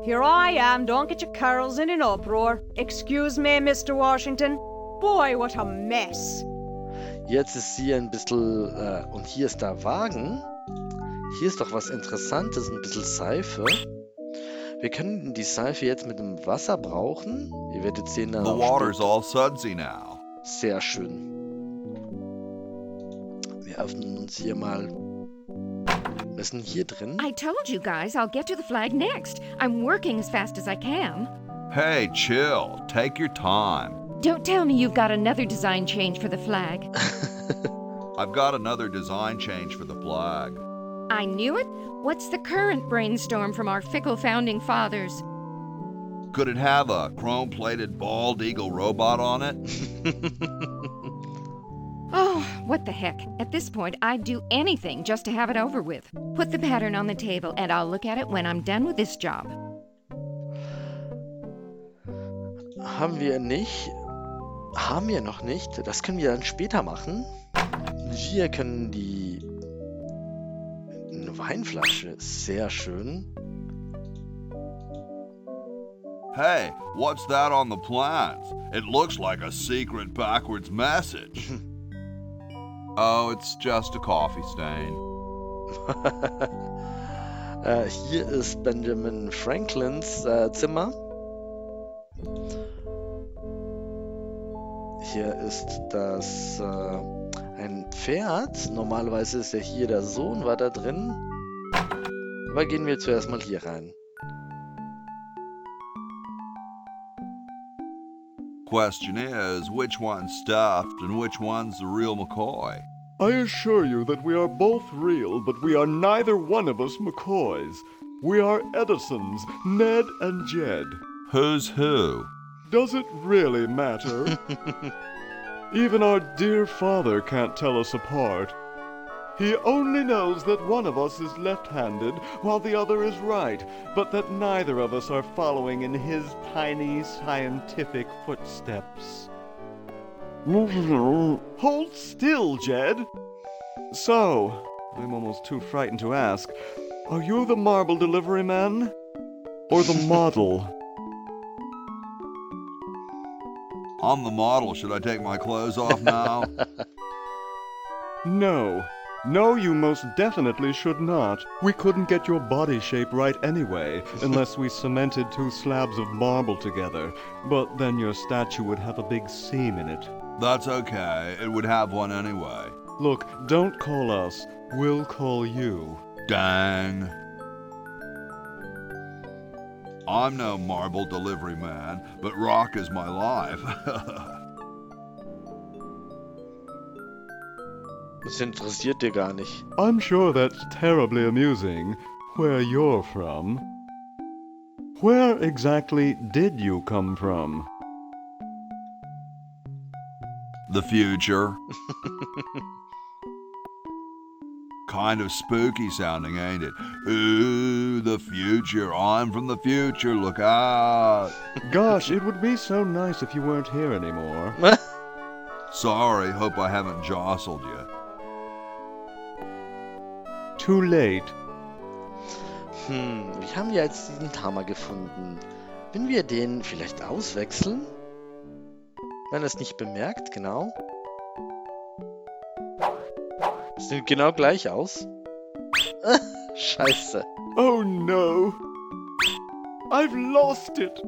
S13: Here I am. Don't get your curls in an uproar. Excuse me, Mr. Washington. Boy, what a mess.
S6: Jetzt ist hier ein bisschen... und hier ist der Wagen. Hier ist doch was Interessantes. Ein bisschen Seife. Wir können die Seife jetzt mit dem Wasser brauchen. Ihr werdet sehen...
S4: The water's all sudsy now.
S6: Sehr schön. Wir öffnen uns hier mal... Was ist denn hier drin?
S10: I told you guys I'll get to the flag next. I'm working as fast as I can.
S4: Hey, chill. Take your time.
S10: Don't tell me you've got another design change for the flag.
S4: I've got another design change for the flag.
S10: I knew it. What's the current brainstorm from our fickle founding fathers?
S4: Could it have a chrome-plated bald eagle robot on it?
S10: Oh, what the heck. At this point, I'd do anything just to have it over with. Put the pattern on the table and I'll look at it when I'm done with this job.
S6: Haben wir nicht. Haben wir noch nicht. Das können wir dann später machen. Wir können die... Eine Weinflasche. Sehr schön.
S4: Hey, what's that on the plans? It looks like a secret backwards message. Oh, it's just a coffee stain.
S6: Hier ist Benjamin Franklins Zimmer. Hier ist das ein Pferd. Normalerweise ist ja hier der Sohn, war da drin. Aber gehen wir zuerst mal hier rein.
S4: Question is, which one's stuffed and which one's the real McCoy?
S11: I assure you that we are both real, but we are neither one of us McCoys. We are Edisons, Ned and Jed.
S4: Who's who?
S11: Does it really matter? Even our dear father can't tell us apart. He only knows that one of us is left-handed while the other is right, but that neither of us are following in his tiny scientific footsteps. Hold still, Jed. So, I'm almost too frightened to ask, are you the marble delivery man? Or the model?
S4: I'm the model. Should I take my clothes off now?
S11: No. No, you most definitely should not. We couldn't get your body shape right anyway, unless we cemented 2 slabs of marble together. But then your statue would have a big seam in it.
S4: That's okay. It would have one anyway.
S11: Look, don't call us. We'll call you.
S4: Dang. I'm no marble delivery man, but rock is my life.
S6: Das interessiert dir gar nicht.
S11: I'm sure that's terribly amusing, where you're from. Where exactly did you come from?
S4: The future. Kind of spooky sounding, ain't it? Ooh, the future. I'm from the future. Look out.
S11: Gosh, it would be so nice if you weren't here anymore.
S4: Sorry, hope I haven't jostled you.
S11: Too late.
S6: Wir haben ja jetzt diesen Hammer gefunden. Wenn wir den vielleicht auswechseln? Wenn er es nicht bemerkt, genau. Sieht genau gleich aus. Scheiße.
S11: Oh no. I've lost it.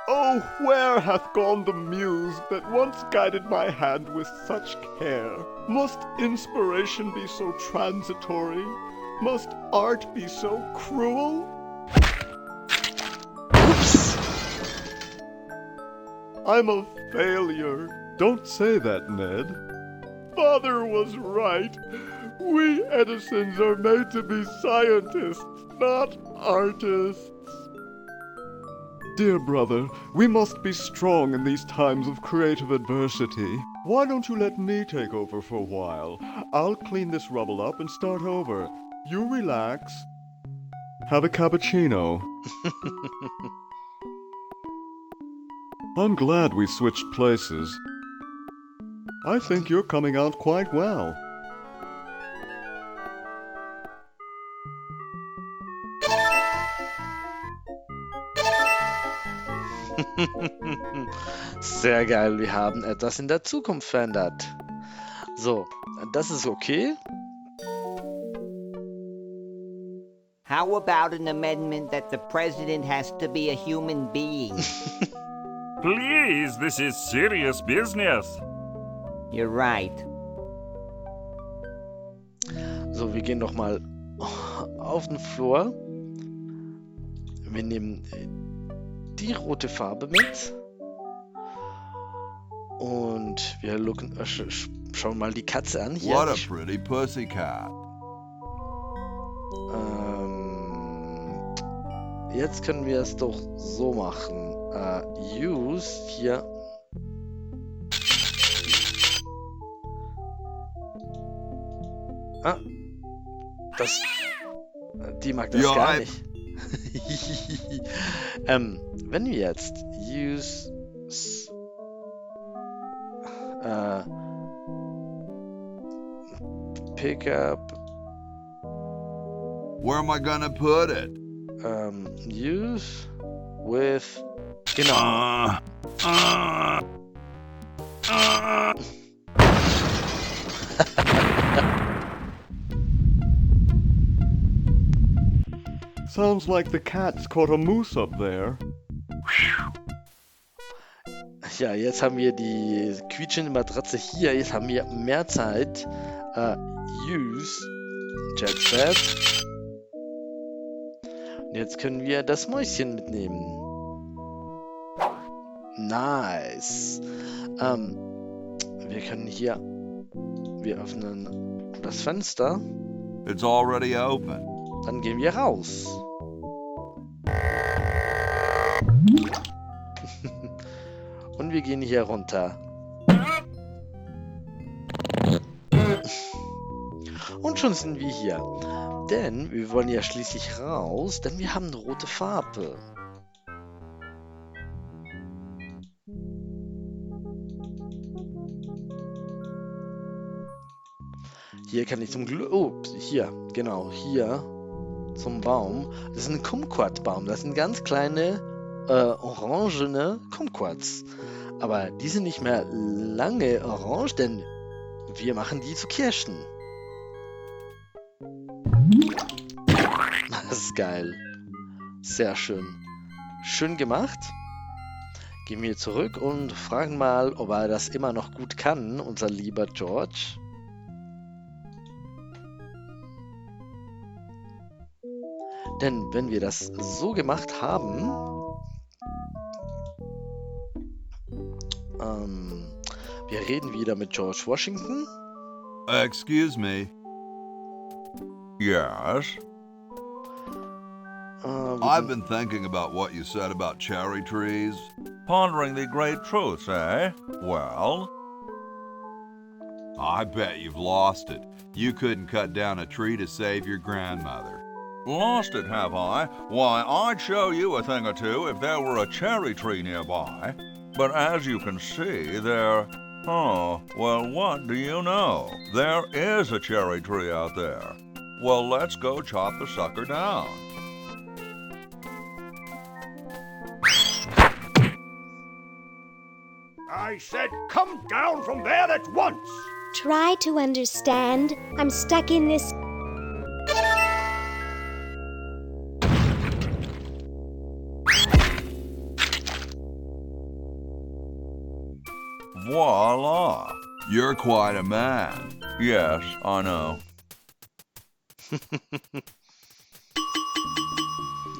S11: Oh, where hath gone the muse that once guided my hand with such care? Must inspiration be so transitory? Must art be so cruel?
S6: Ups.
S11: I'm a failure. Don't say that, Ned. Father was right. We Edisons are made to be scientists, not artists. Dear brother, we must be strong in these times of creative adversity. Why don't you let me take over for a while? I'll clean this rubble up and start over. You relax. Have a cappuccino. I'm glad we switched places. I think you're coming out quite well.
S6: Sehr geil, wir haben etwas in der Zukunft verändert. So, das ist okay.
S2: How about an amendment that the president has to be a human being?
S12: Please, this is serious business.
S2: You're right.
S6: So, wir gehen doch mal auf den Flur. Wir nehmen die rote Farbe mit. Und wir schauen mal die Katze an. Hier,
S4: What a pretty pussycat.
S6: Jetzt können wir es doch so machen. Use hier. Ah. Die mag das gar nicht. Wenn wir jetzt use pick up.
S4: Where am I gonna put it?
S6: Use with. Genau.
S11: Sounds like the cat's caught a moose up there.
S6: Ja, jetzt haben wir die quietschende Matratze hier. Jetzt haben wir mehr Zeit. Use Jetset. Und jetzt können wir das Mäuschen mitnehmen. Nice. Wir können hier. Wir öffnen das Fenster.
S4: It's already open.
S6: Dann gehen wir raus. Und wir gehen hier runter. Und schon sind wir hier. Denn wir wollen ja schließlich raus, denn wir haben eine rote Farbe. Hier kann ich zum Glück... Oh, hier, genau, hier zum Baum. Das ist ein Kumquatbaum. Das sind ganz kleine, orangene Kumquats. Aber die sind nicht mehr lange orange, denn wir machen die zu Kirschen. Das ist geil. Sehr schön. Schön gemacht. Gehen wir zurück und fragen mal, ob er das immer noch gut kann, unser lieber George. Denn wenn wir das so gemacht haben, wir reden wieder mit George Washington.
S4: Excuse me.
S9: Yes?
S4: I've been thinking about what you said about cherry trees.
S9: Pondering the great truths, eh? Well?
S4: I bet you've lost it. You couldn't cut down a tree to save your grandmother.
S9: Lost it, have I? Why, I'd show you a thing or two if there were a cherry tree nearby. But as you can see, there... Oh, well, what do you know? There is a cherry tree out there. Well, let's go chop the sucker down.
S7: I said come down from there at once!
S3: Try to understand. I'm stuck in this
S4: Voila! You're quite a man.
S9: Yes, I know.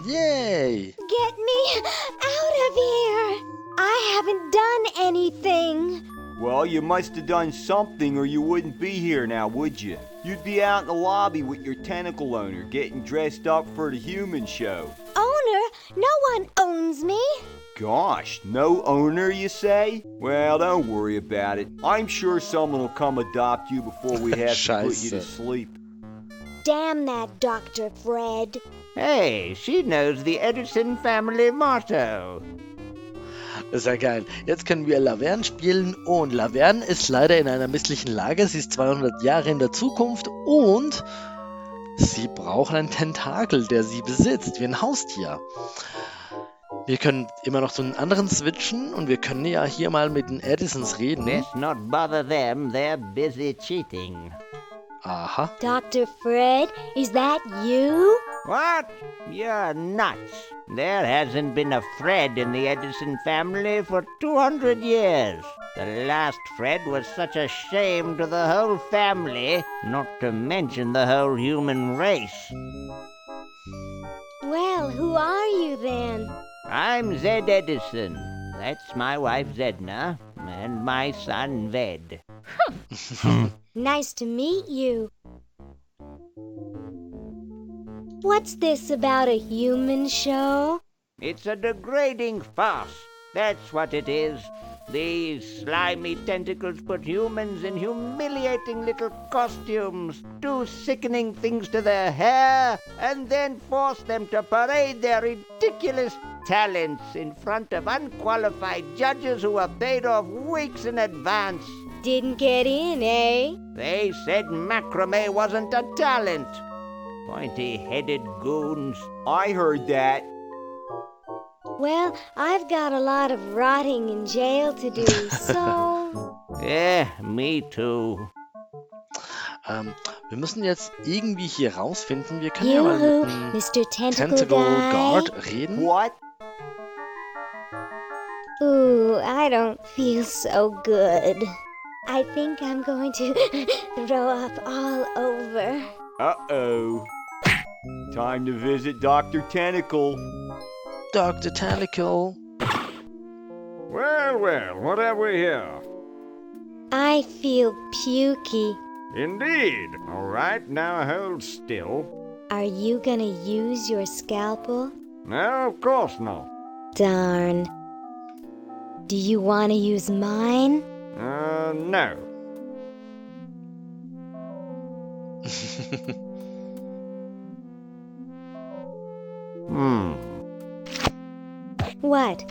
S6: Yay!
S3: Get me out of here! I haven't done anything.
S2: Well, you must have done something or you wouldn't be here now, would you? You'd be out in the lobby with your tentacle owner getting dressed up for the human show.
S3: Owner? No one owns me.
S2: Gosh, no owner, you say? Well, don't worry about it. I'm sure someone will come adopt you before we have to put you to sleep.
S3: Damn that Dr. Fred.
S7: Hey, she knows the Edison family motto.
S6: Das ist ja geil. Jetzt können wir Laverne spielen und Laverne ist leider in einer misslichen Lage. Sie ist 200 Jahre in der Zukunft und sie braucht einen Tentakel, der sie besitzt, wie ein Haustier. Wir können immer noch zu den anderen switchen und wir können ja hier mal mit den Edisons reden.
S7: Let's not bother them, they're busy cheating.
S6: Aha.
S3: Dr. Fred, is that you?
S7: What? You're nuts. There hasn't been a Fred in the Edison family for 200 years. The last Fred was such a shame to the whole family, not to mention the whole human race.
S3: Well, who are you then?
S7: I'm Zed Edison. That's my wife Zedna, and my son Ved.
S3: Nice to meet you. What's this about a human show?
S7: It's a degrading farce. That's what it is. These slimy tentacles put humans in humiliating little costumes, do sickening things to their hair, and then force them to parade their ridiculous talents in front of unqualified judges who are paid off weeks in advance.
S3: Didn't get in, eh?
S7: They said macrame wasn't a talent. Pointy-headed goons.
S2: I heard that.
S3: Well, I've got a lot of rotting in jail to do, so...
S7: Yeah, me too.
S6: Wir müssen jetzt irgendwie hier rausfinden. Wir können ja mal mit dem
S3: Mr. Tentacle
S6: Tentacle
S3: Guy.
S6: Guard reden.
S2: What?
S3: Ooh, I don't feel so good. I think I'm going to throw up all over.
S2: Uh-oh. Time to visit Dr. Tentacle.
S6: Dr. Tentacle.
S11: Well, well, what have we here?
S3: I feel pukey.
S11: Indeed. All right, now hold still.
S3: Are you gonna use your scalpel?
S11: No, of course not.
S3: Darn. Do you want to use mine?
S11: No.
S3: What?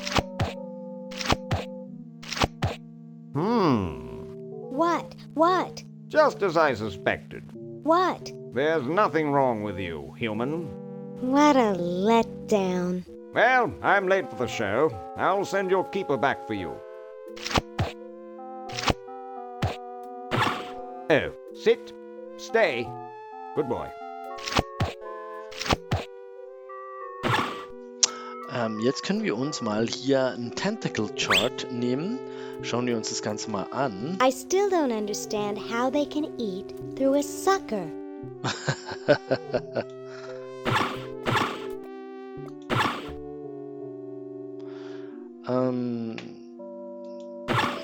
S3: What?
S11: Just as I suspected.
S3: What?
S11: There's nothing wrong with you, human.
S3: What a letdown.
S11: Well, I'm late for the show. I'll send your keeper back for you. Oh, sit, stay. Good boy.
S6: Jetzt können wir uns mal hier einen Tentacle Chart nehmen. Schauen wir uns das Ganze mal an.
S3: I still don't understand how they can eat through a sucker.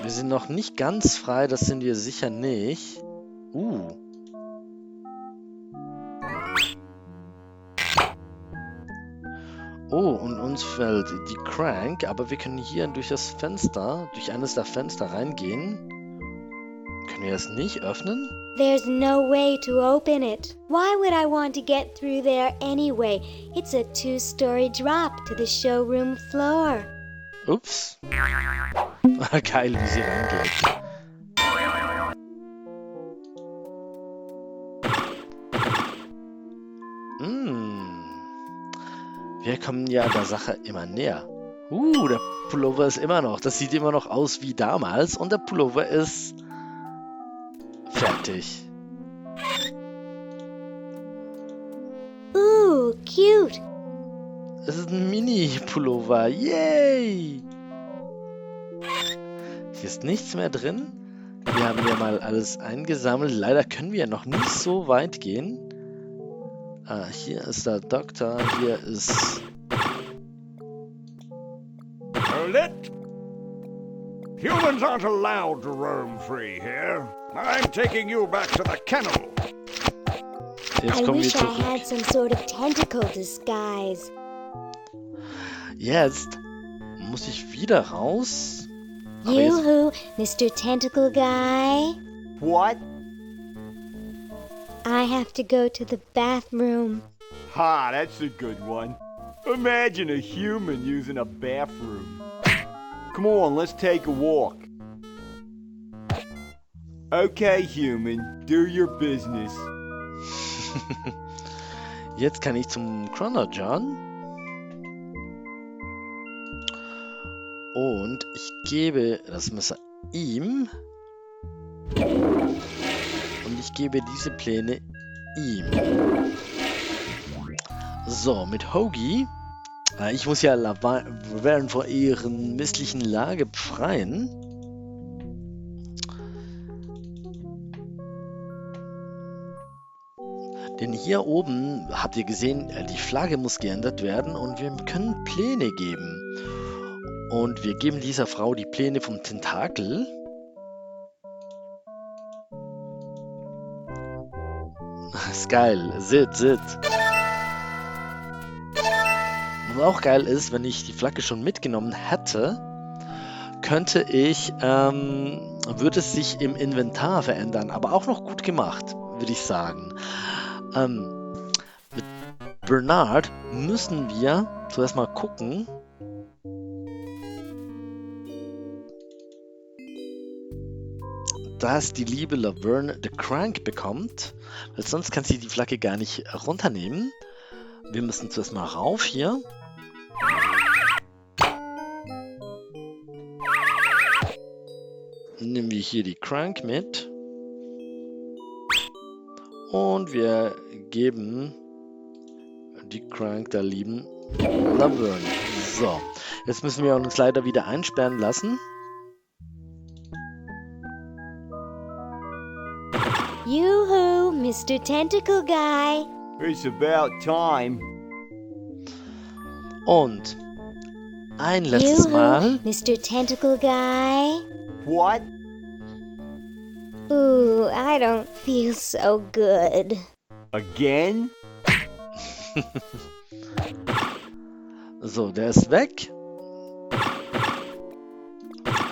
S6: Wir sind noch nicht ganz frei, das sind wir sicher nicht. Oh, und uns fällt die Crank, aber wir können hier durch das Fenster, durch eines der Fenster reingehen. Können wir es nicht öffnen?
S3: There's no way to open it. Why would I want to get through there anyway? It's a 2-story drop to the showroom floor.
S6: Ups. Geil, wie sie reingeht. Wir kommen ja der Sache immer näher. Der Pullover ist immer noch. Das sieht immer noch aus wie damals. Und der Pullover ist fertig.
S3: Ooh, cute.
S6: Es ist ein Mini-Pullover. Yay! Hier ist nichts mehr drin. Wir haben ja mal alles eingesammelt. Leider können wir noch nicht so weit gehen. Hier ist der Doktor. Hier ist...
S14: Lit. Humans aren't allowed to roam free here. I'm taking you back to the kennel.
S6: Jetzt
S3: I
S6: kommen wir
S3: wish I
S6: zurück.
S3: had some sort of tentacle disguise.
S6: Jetzt muss ich wieder raus. Aber jetzt,
S3: Yoo-hoo, Mr. Tentacle Guy.
S7: What?
S3: I have to go to the bathroom.
S7: Ha, that's a good one. Imagine a human using a bathroom. Come on, let's take a walk. Okay, human, do your business.
S6: jetzt kann ich zum Chronogen. Und ich gebe das Messer ihm. Und ich gebe diese Pläne ihm. So, mit Hoagie. Ich muss ja Laverne vor ihren misslichen Lage befreien. Denn hier oben, habt ihr gesehen, die Flagge muss geändert werden und wir können Pläne geben. Und wir geben dieser Frau die Pläne vom Tentakel. Ist geil. Sit. Was auch geil ist, wenn ich die Flagge schon mitgenommen hätte, könnte ich, würde es sich im Inventar verändern. Aber auch noch gut gemacht, würde ich sagen. Mit Bernard müssen wir zuerst mal gucken, dass die liebe Laverne the Crank bekommt, weil sonst kann sie die Flagge gar nicht runternehmen. Wir müssen zuerst mal rauf hier. Nehmen wir hier die Crank mit. Und wir geben die Crank der lieben Laverne. So, jetzt müssen wir uns leider wieder einsperren lassen.
S3: Yoo-hoo, Mr. Tentacle Guy.
S7: It's about time.
S6: Und ein letztes
S3: Yoo-hoo,
S6: Mal.
S3: Mr. Tentacle Guy.
S7: What?
S3: Ooh, I don't feel so good.
S7: Again?
S6: So, der ist weg.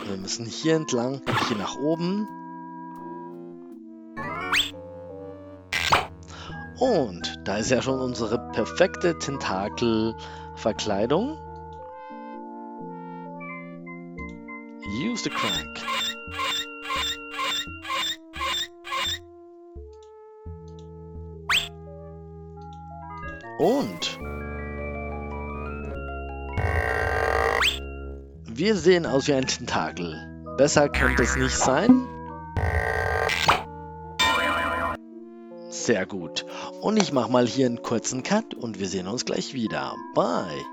S6: Wir müssen hier entlang, hier nach oben. Und da ist ja schon unsere perfekte Tentakel-Verkleidung. Use the crank. Und wir sehen aus wie ein Tentakel. Besser könnte es nicht sein. Sehr gut. Und ich mache mal hier einen kurzen Cut und wir sehen uns gleich wieder. Bye.